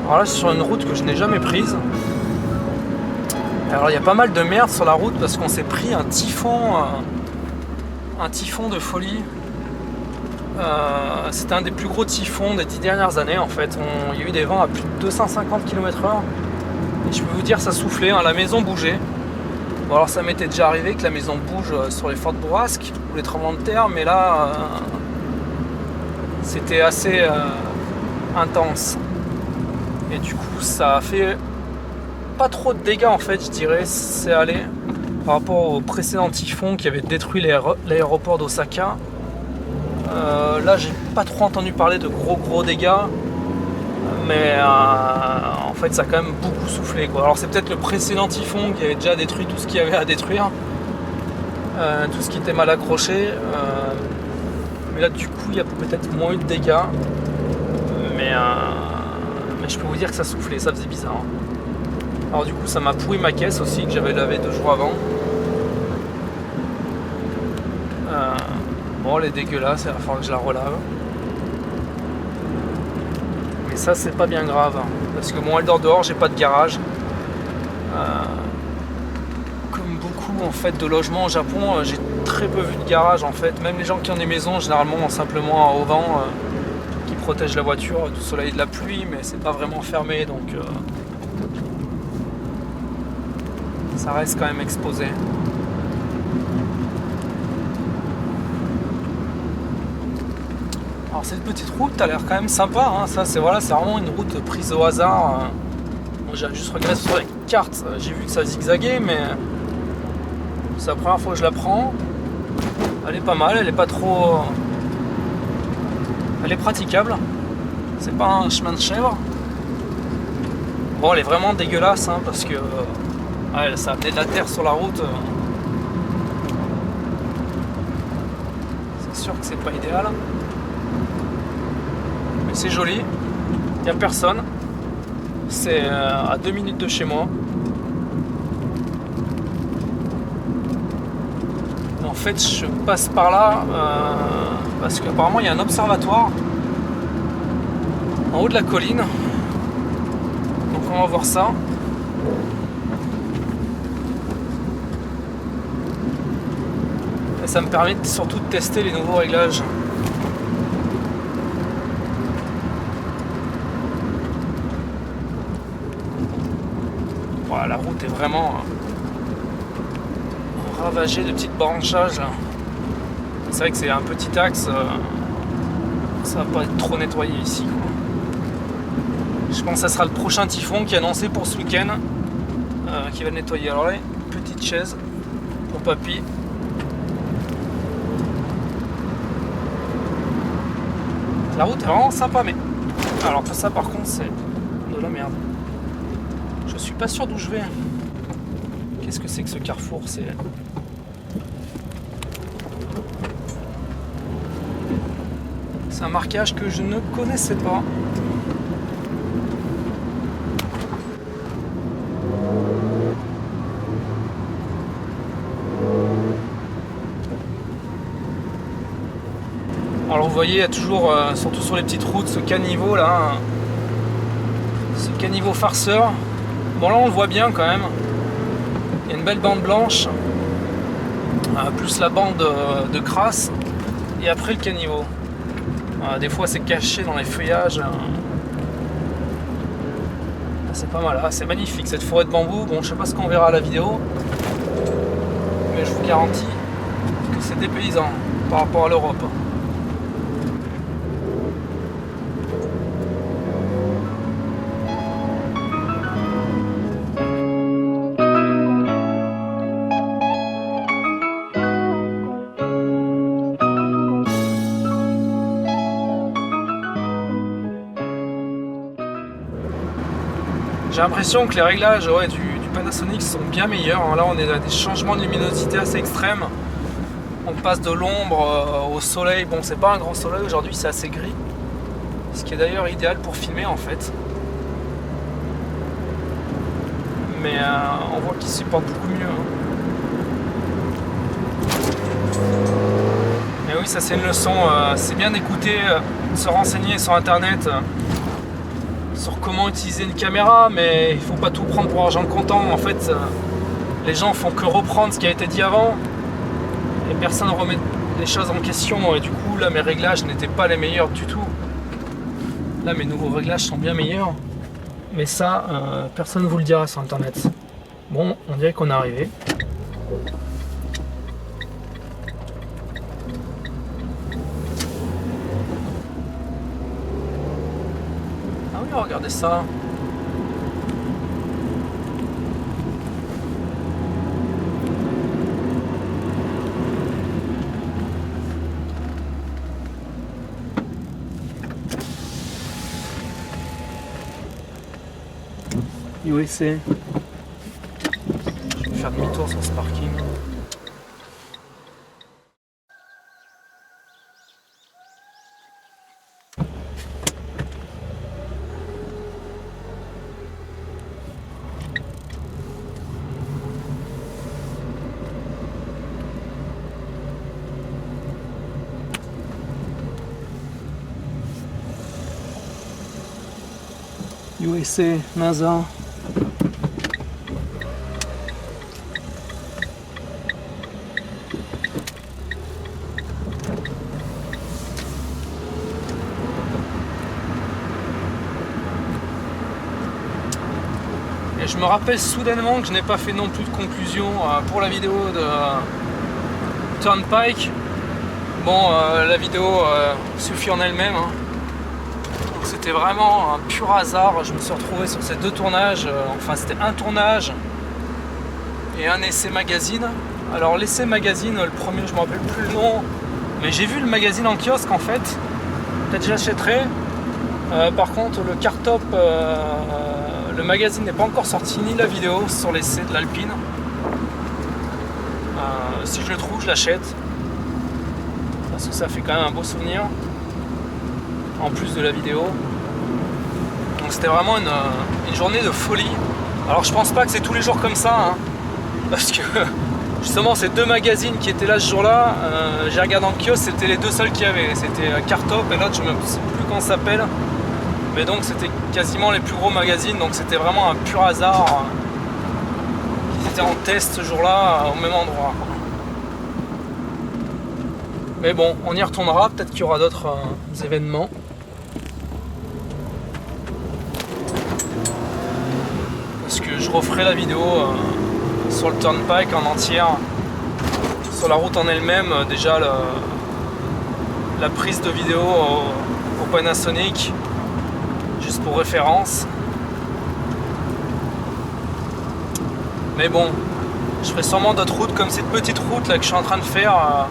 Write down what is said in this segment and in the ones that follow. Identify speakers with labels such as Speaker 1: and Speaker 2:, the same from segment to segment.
Speaker 1: Alors là, je suis sur une route que je n'ai jamais prise. Alors il y a pas mal de merde sur la route parce qu'on s'est pris un typhon de folie. C'était un des plus gros typhons des 10 dernières années en fait. Il y a eu des vents à plus de 250 km/h. Et je peux vous dire, ça soufflait, hein, la maison bougeait. Bon, alors ça m'était déjà arrivé que la maison bouge sur les fortes bourrasques ou les tremblements de terre, mais là c'était assez intense. Et du coup ça a fait pas trop de dégâts en fait, je dirais, c'est allé par rapport au précédent typhon qui avait détruit l'aéroport d'Osaka. Là j'ai pas trop entendu parler de gros dégâts, mais en fait ça a quand même beaucoup soufflé quoi. Alors c'est peut-être le précédent typhon qui avait déjà détruit tout ce qu'il y avait à détruire, tout ce qui était mal accroché, mais là du coup il y a peut-être moins eu de dégâts, mais je peux vous dire que ça soufflait, ça faisait bizarre. Alors du coup ça m'a pourri ma caisse aussi que j'avais lavé 2 jours avant. Bon, elle est dégueulasse, il va falloir que je la relave. Mais ça c'est pas bien grave, parce que bon, elle dort dehors, j'ai pas de garage. Comme beaucoup en fait de logements au Japon, j'ai très peu vu de garage en fait. Même les gens qui ont des maisons généralement ont simplement un auvent qui protège la voiture du soleil et de la pluie, mais c'est pas vraiment fermé, donc ça reste quand même exposé. Alors cette petite route a l'air quand même sympa, hein. Ça c'est vraiment une route prise au hasard. Bon, j'ai juste regardé sur la carte, j'ai vu que ça zigzaguait, mais c'est la première fois que je la prends. Elle est pas mal, elle est pas trop... Elle est praticable. C'est pas un chemin de chèvre. Bon, elle est vraiment dégueulasse, hein, parce que ça a amené de la terre sur la route. C'est sûr que c'est pas idéal. Mais c'est joli. Il n'y a personne. C'est à 2 minutes de chez moi. En fait, je passe par là parce qu'apparemment il y a un observatoire en haut de la colline. Donc on va voir ça. Et ça me permet surtout de tester les nouveaux réglages. Voilà, la route est vraiment ravagée de petites branchages. C'est vrai que c'est un petit axe. Ça va pas être trop nettoyé ici, quoi. Je pense que ça sera le prochain typhon qui est annoncé pour ce week-end, qui va le nettoyer. Alors là, une petite chaise pour papy. La route est vraiment sympa, mais alors tout ça par contre c'est de la merde. Je suis pas sûr d'où je vais. Qu'est-ce que c'est que ce carrefour? C'est un marquage que je ne connaissais pas. Alors vous voyez, il y a toujours, surtout sur les petites routes, ce caniveau là, ce caniveau farceur. Bon là on le voit bien quand même. Il y a une belle bande blanche, plus la bande de crasse, et après le caniveau. Des fois c'est caché dans les feuillages. C'est pas mal, c'est magnifique cette forêt de bambou. Bon, je sais pas ce qu'on verra à la vidéo, mais je vous garantis que c'est dépaysant par rapport à l'Europe. J'ai l'impression que les réglages du Panasonic sont bien meilleurs. Là on est à des changements de luminosité assez extrêmes. On passe de l'ombre au soleil. Bon, c'est pas un grand soleil aujourd'hui, c'est assez gris. Ce qui est d'ailleurs idéal pour filmer en fait. Mais on voit qu'il supporte beaucoup mieux. Mais oui, ça c'est une leçon. C'est bien d'écouter, de se renseigner sur internet. sur comment utiliser une caméra, mais il faut pas tout prendre pour argent comptant. En fait, les gens font que reprendre ce qui a été dit avant et personne ne remet les choses en question. Et du coup, là, mes réglages n'étaient pas les meilleurs du tout. Là, mes nouveaux réglages sont bien meilleurs. Mais ça, personne ne vous le dira sur internet. Bon, on dirait qu'on est arrivé. Ah oui, regardez ça. USA. Je vais faire demi-tour sur ce parking. USA, NASA. Et je me rappelle soudainement que je n'ai pas fait non plus de conclusion pour la vidéo de Turnpike. Bon, la vidéo suffit en elle-même. Hein. C'était vraiment un pur hasard. Je me suis retrouvé sur ces deux tournages. Enfin, c'était un tournage et un essai magazine. Alors, l'essai magazine, le premier, je ne me rappelle plus le nom, mais j'ai vu le magazine en kiosque en fait. Peut-être que j'achèterai. Par contre, le Cartop, le magazine n'est pas encore sorti, ni la vidéo sur l'essai de l'Alpine. Si je le trouve, je l'achète. Parce que ça fait quand même un beau souvenir. En plus de la vidéo. Donc c'était vraiment une journée de folie. Alors je pense pas que c'est tous les jours comme ça. Hein, parce que justement ces deux magazines qui étaient là ce jour-là, j'ai regardé en kiosque, c'était les deux seuls qu'il y avait. C'était Cartop et l'autre, je ne sais plus comment ça s'appelle. Mais donc c'était quasiment les plus gros magazines, donc c'était vraiment un pur hasard qu'ils étaient en test ce jour-là au même endroit. Mais bon, on y retournera, peut-être qu'il y aura d'autres événements. Parce que je referai la vidéo sur le Turnpike en entière, sur la route en elle-même, déjà la prise de vidéo au Panasonic. Juste pour référence. Mais bon, je ferai sûrement d'autres routes comme cette petite route là que je suis en train de faire.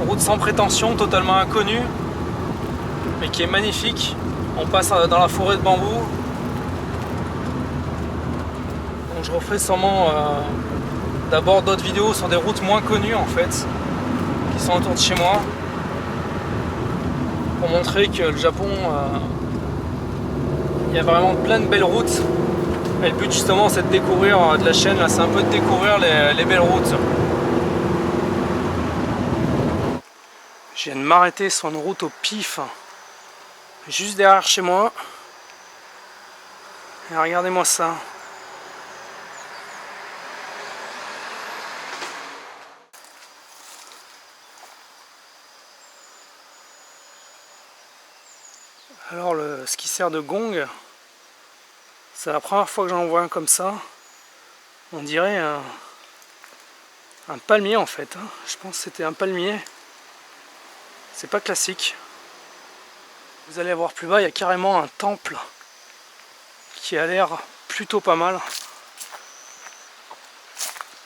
Speaker 1: Route sans prétention, totalement inconnue, mais qui est magnifique. On passe dans la forêt de bambou. Donc je referai sûrement d'abord d'autres vidéos sur des routes moins connues en fait, qui sont autour de chez moi. Pour montrer que le Japon... il y a vraiment plein de belles routes. Et le but justement c'est de découvrir de la chaîne, là c'est un peu de découvrir les belles routes. Je viens de m'arrêter sur une route au pif, juste derrière chez moi. Et regardez-moi ça. Alors ce qui sert de gong, c'est la première fois que j'en vois un comme ça. On dirait un palmier en fait. Je pense que c'était un palmier. C'est pas classique. Vous allez voir plus bas, il y a carrément un temple qui a l'air plutôt pas mal.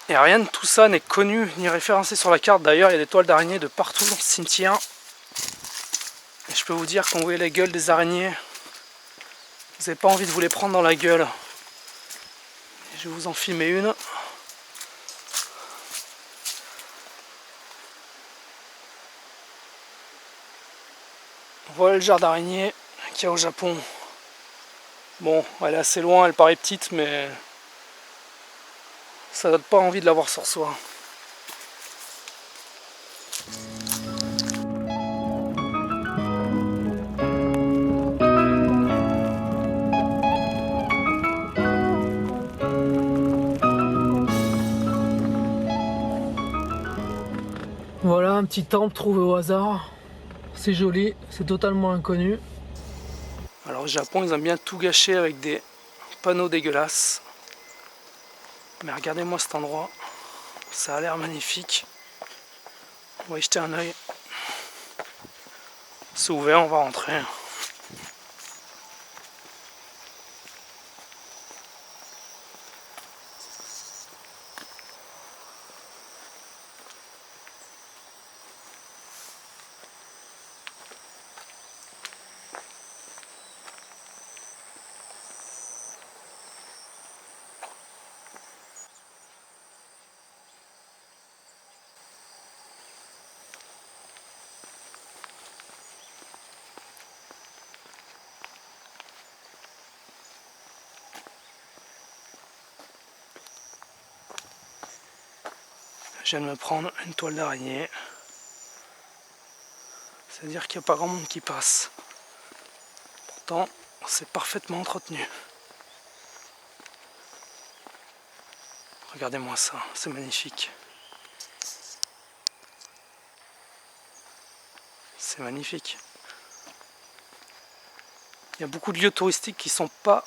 Speaker 1: Et rien de tout ça n'est connu ni référencé sur la carte. D'ailleurs, il y a des toiles d'araignées de partout dans ce cimetière. Et je peux vous dire, quand vous voyez les gueules des araignées, vous n'avez pas envie de vous les prendre dans la gueule. Et je vais vous en filmer une. Voilà le genre d'araignée qu'il y a au Japon. Bon, elle est assez loin, elle paraît petite, mais ça donne pas envie de l'avoir sur soi. Voilà un petit temple trouvé au hasard. C'est joli, c'est totalement inconnu. Alors au Japon, ils aiment bien tout gâcher avec des panneaux dégueulasses. Mais regardez-moi cet endroit, ça a l'air magnifique. On va y jeter un œil. C'est ouvert, on va rentrer. Je viens de me prendre une toile d'araignée. C'est-à-dire qu'il n'y a pas grand monde qui passe. Pourtant, c'est parfaitement entretenu. Regardez-moi ça, c'est magnifique. C'est magnifique. Il y a beaucoup de lieux touristiques qui sont pas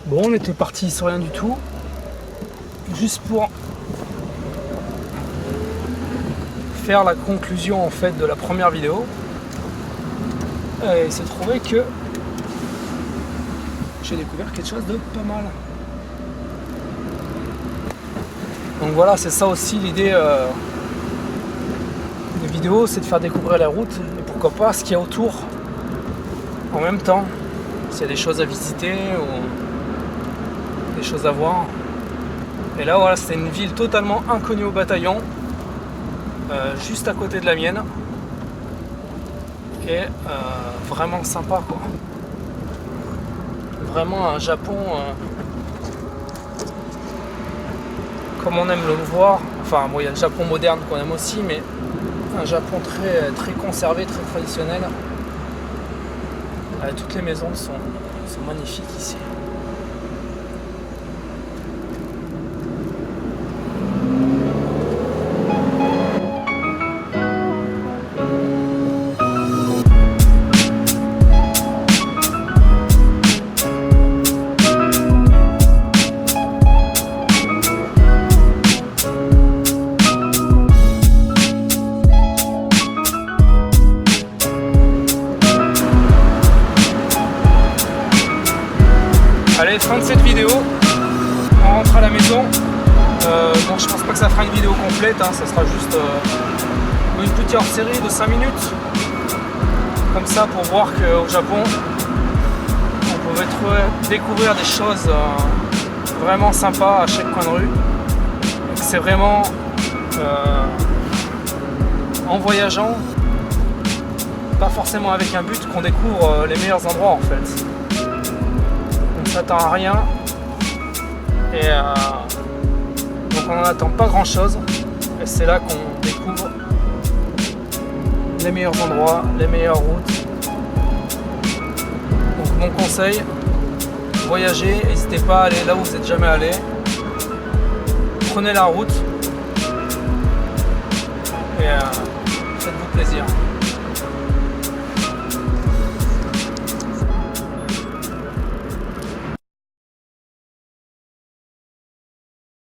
Speaker 1: Bon, on était parti sur rien du tout, juste pour faire la conclusion en fait de la première vidéo. Et il s'est trouvé que j'ai découvert quelque chose de pas mal. Donc voilà, c'est ça aussi l'idée des vidéos, c'est de faire découvrir la route et pourquoi pas ce qu'il y a autour en même temps. S'il y a des choses à visiter ou des choses à voir. Et là voilà, c'était une ville totalement inconnue au bataillon, juste à côté de la mienne, et vraiment sympa quoi. Vraiment un Japon comme on aime le voir. Enfin bon, il y a le Japon moderne qu'on aime aussi, mais un Japon très, très conservé, très traditionnel. Toutes les maisons sont magnifiques ici. Allez, fin de cette vidéo, on rentre à la maison. Bon, je pense pas que ça fera une vidéo complète, hein, ça sera juste une petite hors-série de 5 minutes. Comme ça, pour voir qu'au Japon, on pouvait découvrir des choses vraiment sympas à chaque coin de rue. C'est vraiment en voyageant, pas forcément avec un but, qu'on découvre les meilleurs endroits en fait. On s'attend à rien et donc on n'en attend pas grand chose et c'est là qu'on découvre les meilleurs endroits, les meilleures routes. Donc mon conseil, voyagez, n'hésitez pas à aller là où vous n'êtes jamais allé, prenez la route et faites-vous plaisir.